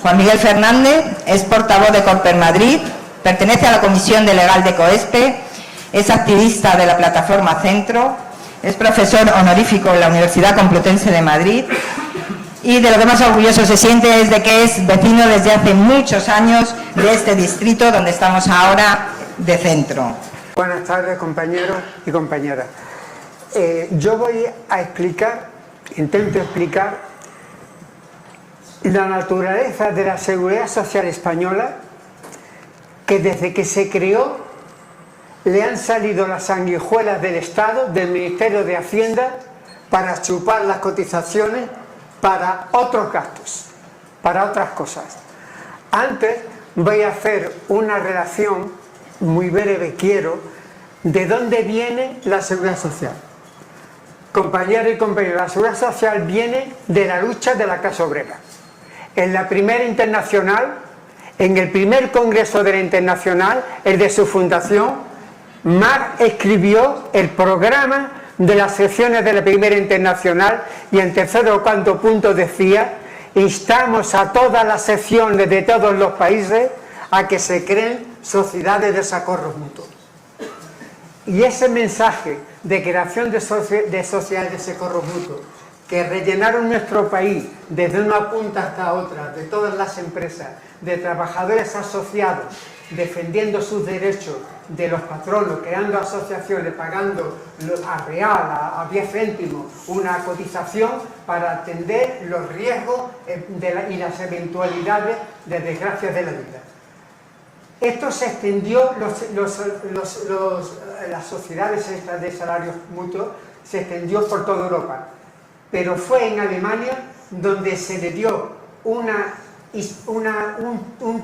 Juan Miguel Fernández es portavoz de Corper Madrid, pertenece a la Comisión Legal de COESPE, es activista de la Plataforma Centro, es profesor honorífico en la Universidad Complutense de Madrid y de lo que más orgulloso se siente es de que es vecino desde hace muchos años de este distrito donde estamos ahora de Centro. Buenas tardes, compañeros y compañeras. Yo voy a intento explicar la naturaleza de la Seguridad Social española, que desde que se creó le han salido las sanguijuelas del Estado, del Ministerio de Hacienda, para chupar las cotizaciones para otros gastos, para otras cosas. Antes voy a hacer una relación muy breve, de dónde viene la Seguridad Social. Compañeros y compañeras, la Seguridad Social viene de la lucha de la clase obrera. En la primera internacional, en el primer congreso de la Internacional, el de su fundación, Marx escribió el programa de las secciones de la primera internacional y en tercero o cuarto punto decía: instamos a todas las secciones de todos los países a que se creen sociedades de socorros mutuos. Y ese mensaje de creación de sociedades de socorros mutuos que rellenaron nuestro país desde una punta hasta otra, de todas las empresas, de trabajadores asociados, defendiendo sus derechos de los patronos, creando asociaciones, pagando a real, a 10 céntimos, una cotización para atender los riesgos y las eventualidades de desgracias de la vida. Esto se extendió, las sociedades estas de salarios mutuos se extendió por toda Europa, pero fue en Alemania donde se le dio un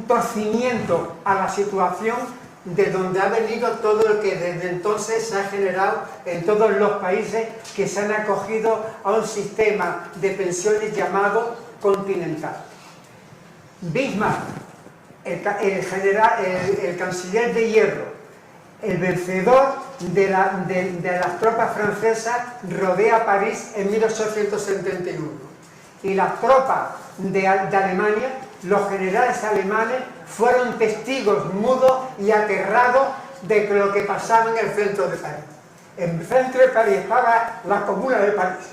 torcimiento a la situación, de donde ha venido todo lo que desde entonces se ha generado en todos los países que se han acogido a un sistema de pensiones llamado continental. Bismarck, el canciller de hierro, el vencedor de las tropas francesas, rodea París en 1871. Y las tropas de Alemania, los generales alemanes, fueron testigos mudos y aterrados de lo que pasaba en el centro de París. En el centro de París estaba la Comuna de París.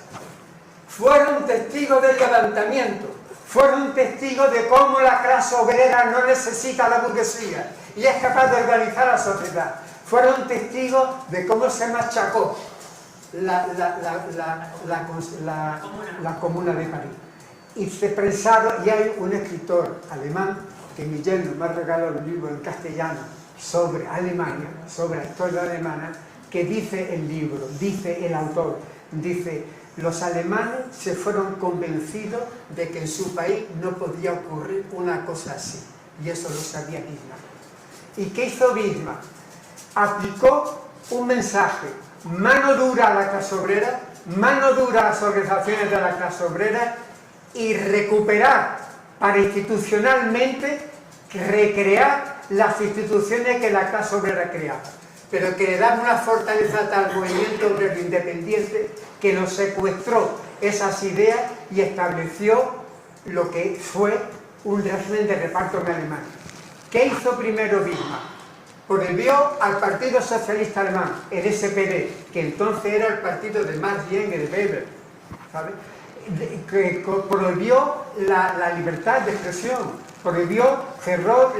Fueron testigos del levantamiento, fueron testigos de cómo la clase obrera no necesita la burguesía y es capaz de organizar la sociedad. Fueron testigos de cómo se machacó la Comuna de París. Y se pensaron, y hay un escritor alemán, que Miguel me ha regalado un libro en castellano sobre Alemania, sobre la historia alemana, que dice el libro, dice el autor, dice: los alemanes se fueron convencidos de que en su país no podía ocurrir una cosa así, y eso lo sabía Bismarck. ¿Y qué hizo Bismarck? Aplicó un mensaje: mano dura a la clase obrera, mano dura a las organizaciones de la clase obrera, y recuperar para institucionalmente recrear las instituciones que la clase obrera creaba, pero que le dan una fortaleza al movimiento obrero independiente que lo secuestró esas ideas y estableció lo que fue un régimen de reparto en Alemania. ¿Qué hizo primero Bismarck? Prohibió al Partido Socialista Alemán, el SPD, que entonces era el partido de Marx y Engels, de Weber, ¿sabes? Que prohibió la libertad de expresión, cerró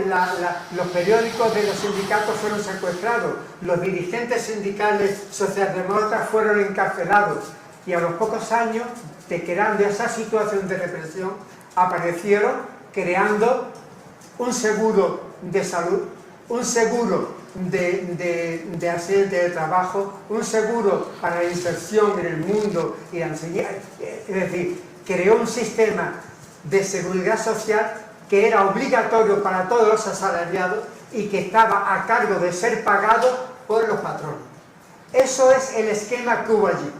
los periódicos de los sindicatos, fueron secuestrados, los dirigentes sindicales socialdemócratas fueron encarcelados, y a los pocos años de creando esa situación de represión aparecieron creando un seguro de salud, un seguro de accidente de trabajo, un seguro para la inserción en el mundo y la enseñanza. Es decir, creó un sistema de seguridad social que era obligatorio para todos los asalariados y que estaba a cargo de ser pagado por los patronos. Eso es el esquema que hubo allí.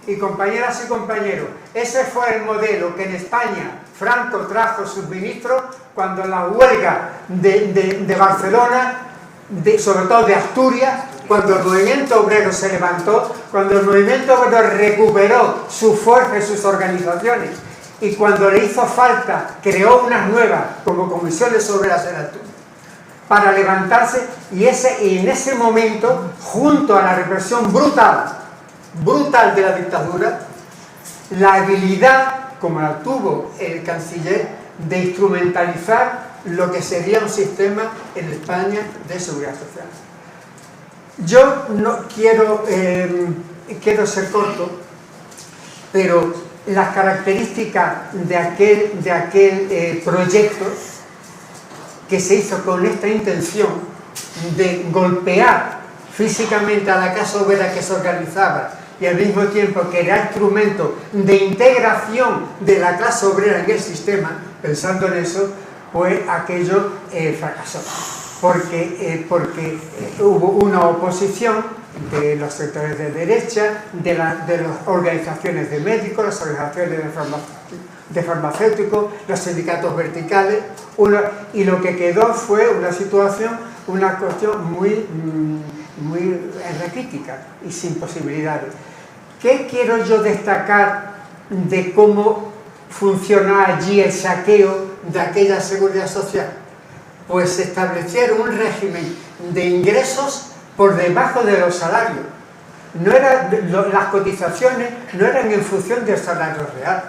Y compañeras y compañeros, ese fue el modelo que en España Franco trajo sus ministros cuando la huelga de Barcelona, sobre todo de Asturias, cuando el movimiento obrero se levantó, cuando el movimiento obrero recuperó su fuerza y sus organizaciones y cuando le hizo falta creó unas nuevas como comisiones obreras para levantarse, y en ese momento, junto a la represión brutal de la dictadura, la habilidad, como la tuvo el canciller, de instrumentalizar lo que sería un sistema en España de seguridad social. Yo no quiero ser corto, pero las características de aquel proyecto que se hizo con esta intención de golpear físicamente a la clase obrera que se organizaba y al mismo tiempo que era instrumento de integración de la clase obrera en el sistema, pensando en eso, pues aquello fracasó, porque hubo una oposición de los sectores de derecha, de las organizaciones de médicos, las organizaciones de farmacéuticos, los sindicatos verticales, y lo que quedó fue una cuestión muy raquítica y sin posibilidades. ¿Qué quiero yo destacar de cómo funciona allí el saqueo de aquella seguridad social? Pues establecieron un régimen de ingresos por debajo de los salarios. Las cotizaciones no eran en función del salario real.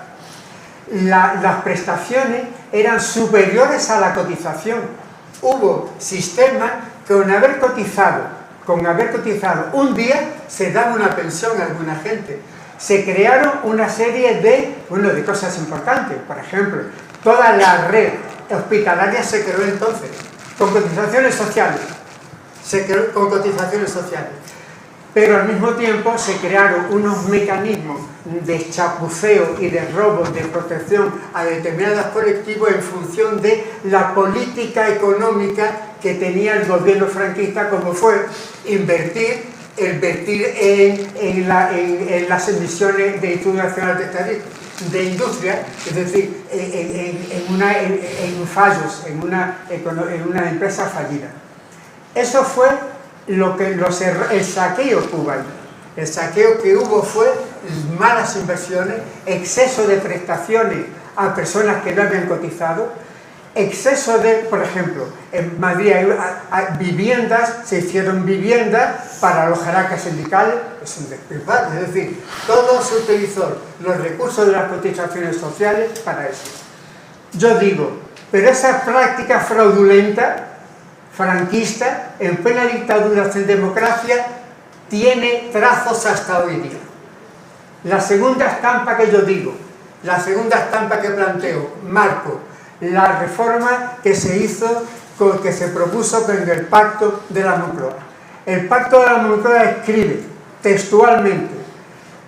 Las prestaciones eran superiores a la cotización. Hubo sistemas que con haber cotizado un día se daba una pensión a alguna gente. Se crearon una serie de cosas importantes. Por ejemplo, toda la red hospitalaria se creó entonces con cotizaciones sociales. Pero al mismo tiempo se crearon unos mecanismos de chapuceo y de robo de protección a determinados colectivos en función de la política económica que tenía el gobierno franquista, como fue invertir en las emisiones de Instituto Nacional de Industria, es decir, en fallos, en una empresa fallida. Eso fue el saqueo que hubo ahí. El saqueo que hubo fue malas inversiones, exceso de prestaciones a personas que no habían cotizado, exceso de, por ejemplo, en Madrid se hicieron viviendas para los jerarcas sindicales, es un despilfarro, es decir, todo se utilizó los recursos de las cotizaciones sociales para eso. Yo digo, pero esa práctica fraudulenta franquista, en plena dictadura sin democracia, tiene trazos hasta hoy día. La segunda estampa que yo digo, la segunda estampa que planteo, marco la reforma que se hizo, que se propuso con el Pacto de la Moncloa. El Pacto de la Moncloa escribe textualmente: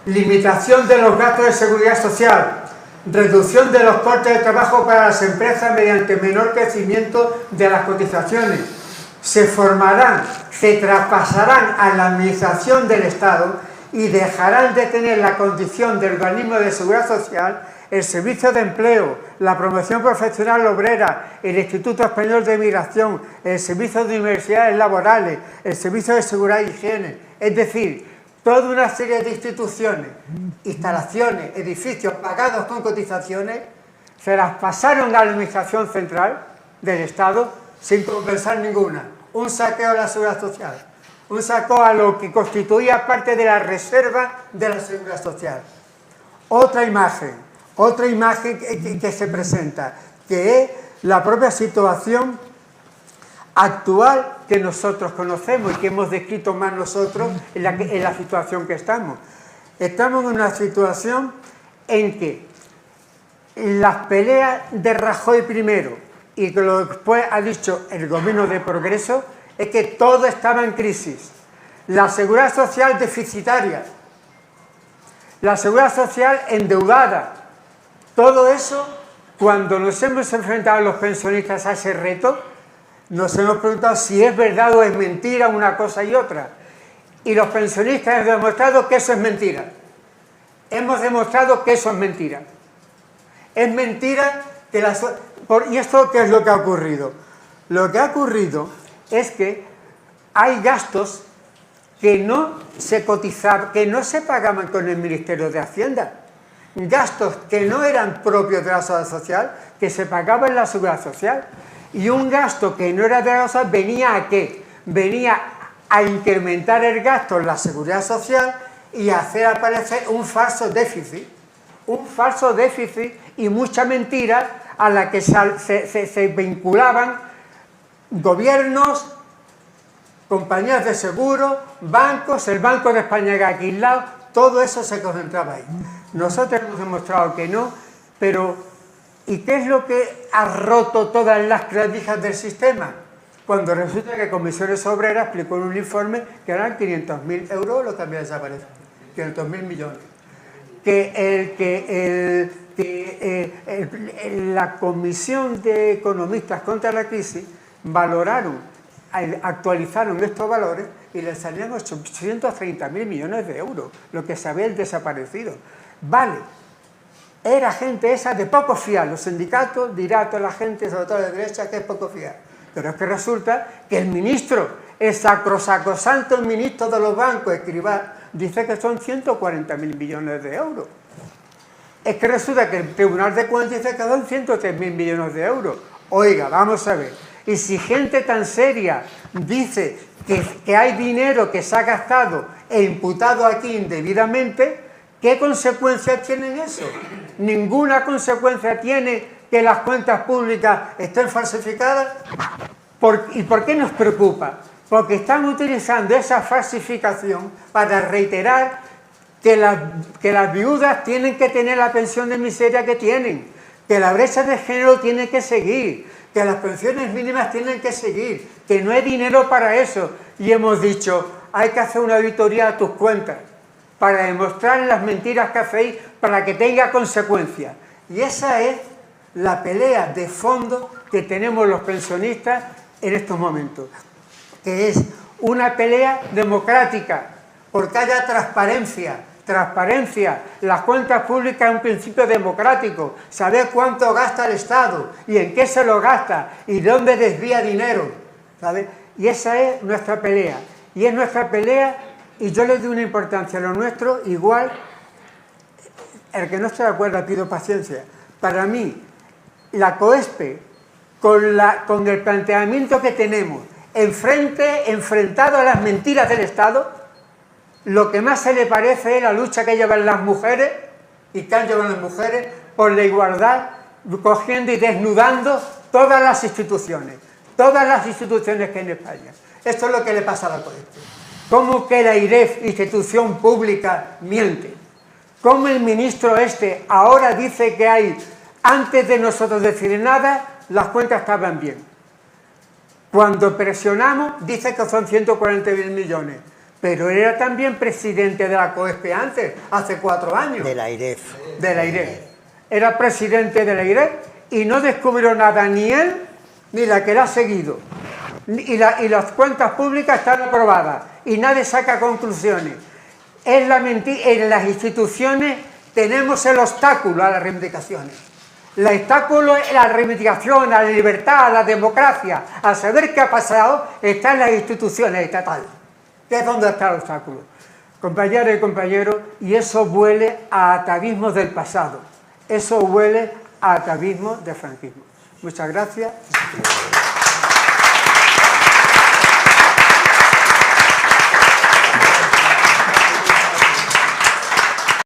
limitación de los gastos de seguridad social, reducción de los costes de trabajo para las empresas mediante menor crecimiento de las cotizaciones. Se traspasarán a la administración del Estado y dejarán de tener la condición de organismo de seguridad social el Servicio de Empleo, la Promoción Profesional Obrera, el Instituto Español de Migración, el Servicio de Universidades Laborales, el Servicio de Seguridad e Higiene, es decir, toda una serie de instituciones, instalaciones, edificios pagados con cotizaciones, se las pasaron a la Administración Central del Estado sin compensar ninguna. Un saqueo a la seguridad social, un saqueo a lo que constituía parte de la reserva de la seguridad social. Otra imagen que se presenta, que es la propia situación actual que nosotros conocemos y que hemos descrito más nosotros en la situación que estamos. Estamos en una situación en que las peleas de Rajoy primero y que lo después ha dicho el gobierno de progreso es que todo estaba en crisis. La seguridad social deficitaria, la seguridad social endeudada. Todo eso, cuando nos hemos enfrentado los pensionistas a ese reto, nos hemos preguntado si es verdad o es mentira una cosa y otra. Y los pensionistas hemos demostrado que eso es mentira. Hemos demostrado que eso es mentira. Es mentira que ¿y esto qué es lo que ha ocurrido? Lo que ha ocurrido es que hay gastos que no se cotizaban, que no se pagaban con el Ministerio de Hacienda. gastos que no eran propios de la seguridad social, que se pagaban en la seguridad social, y un gasto que no era de la seguridad social venía ¿a qué? Venía a incrementar el gasto en la seguridad social y hacer aparecer un falso déficit y mucha mentira a la que se vinculaban gobiernos, compañías de seguro, bancos, el Banco de España que aquí al lado, todo eso se concentraba ahí. Nosotros hemos demostrado que no, pero ¿y qué es lo que ha roto todas las clavijas del sistema? Cuando resulta que Comisiones Obreras explicó en un informe que eran 500.000 euros lo que había desaparecido, 500.000 millones. La Comisión de Economistas contra la Crisis valoraron, actualizaron estos valores y les salían 830.000 millones de euros, lo que se había desaparecido. Vale, era gente esa de poco fiar. Los sindicatos dirá toda la gente, sobre todo de derecha, que es poco fiar. Pero es que resulta que el ministro, el sacrosanto ministro de los bancos, Escrivá, dice que son 140.000 millones de euros. Es que resulta que el Tribunal de Cuentas dice que son 103.000 millones de euros. Oiga, vamos a ver. Y si gente tan seria dice que hay dinero que se ha gastado e imputado aquí indebidamente, ¿qué consecuencias tiene eso? Ninguna consecuencia tiene que las cuentas públicas estén falsificadas. ¿Y por qué nos preocupa? Porque están utilizando esa falsificación para reiterar que las viudas tienen que tener la pensión de miseria que tienen, que la brecha de género tiene que seguir, que las pensiones mínimas tienen que seguir, que no hay dinero para eso. Y hemos dicho, hay que hacer una auditoría a tus cuentas para demostrar las mentiras que hacéis, para que tenga consecuencias. Y esa es la pelea de fondo que tenemos los pensionistas en estos momentos, que es una pelea democrática, porque haya transparencia. Las cuentas públicas es un principio democrático, saber cuánto gasta el Estado y en qué se lo gasta y de dónde desvía dinero, ¿sabes? Y esa es nuestra pelea, y yo le doy una importancia a lo nuestro, igual, el que no esté de acuerdo pido paciencia. Para mí, la COESPE, con el planteamiento que tenemos, enfrentado a las mentiras del Estado, lo que más se le parece es la lucha que llevan las mujeres y que han llevado las mujeres por la igualdad, cogiendo y desnudando todas las instituciones que hay en España. Esto es lo que le pasa a la COESPE. Cómo que la IREF, institución pública, miente. Cómo el ministro ahora dice que hay, antes de nosotros decir nada, las cuentas estaban bien. Cuando presionamos, dice que son 140.000 millones. Pero era también presidente de la COESPE antes, hace 4 años. De la IREF. Era presidente de la IREF y no descubrió nada, ni él, ni la que la ha seguido. Y las cuentas públicas están aprobadas y nadie saca conclusiones. Es la mentira. En las instituciones tenemos el obstáculo a las reivindicaciones. El obstáculo a la reivindicación, a la libertad, a la democracia, a saber qué ha pasado, está en las instituciones estatales. Que es donde está el obstáculo. Compañeras y compañeros, y eso huele a atavismos del pasado. Eso huele a atavismos del franquismo. Muchas gracias.